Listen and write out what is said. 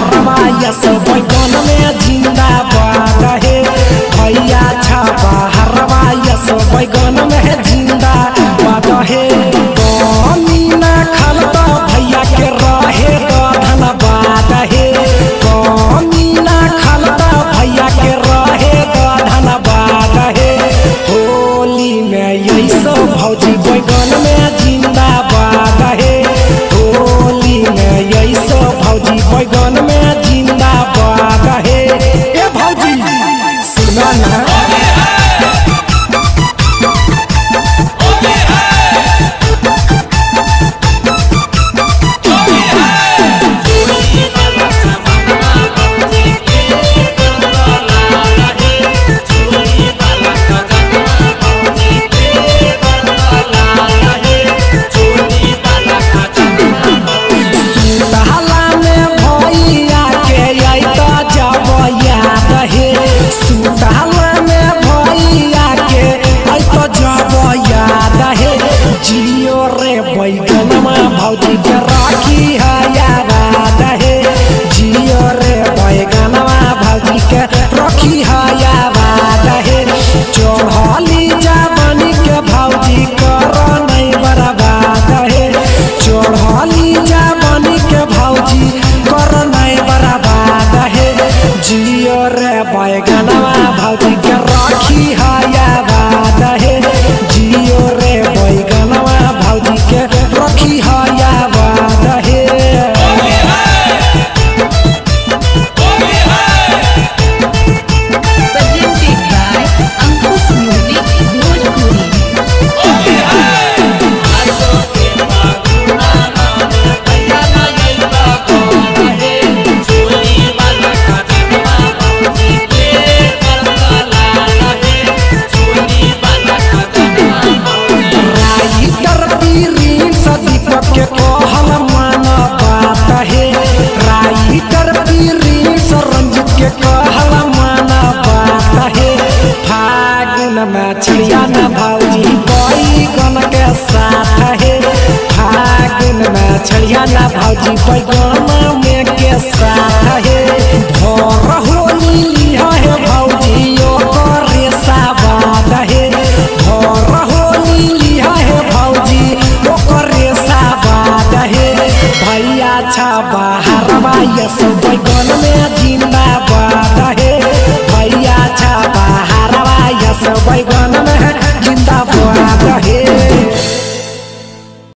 हरवा यस बैगन में जिंदाबाद है भैया छापा हरवा यस बैगन में जिंदाबाद है कमीना खलता भैया के रहे तो धन्यवाद है कमीना खलता भैया के रहे तो धन्यवाद है होली में यही सब भौजी बैगन में जिंदाबाद है होली में यही सब भौजी बैगन में जिंदाबाद है ए भौजी सुना ना बैगनमा भौजी के राखी है याद है जियो रे बैगनमा भौजी के राखी है याद है चढ़ली जवानी के भौजी कर नहीं बर्बाद है चढ़ली जवानी के भौजी कर नहीं बर्बाद है जियो रे बैगनमा भौजी के राखी है याद है जियो रे बैगनमा भौजी के रखी है याद है के कहल माना बात है राइटर प्रिंस रंजित के कहल माना बात है फागुन में छिड़िया न भौजी बैगन के साथ है फागुन में छिड़िया न भौजी बैगन में के साथ है भोर होली लिया है भौजी ओकर साबाद है भोर होली लिया है भौजी ओकर भैया छापा हरवा यस बैगन में जिंदा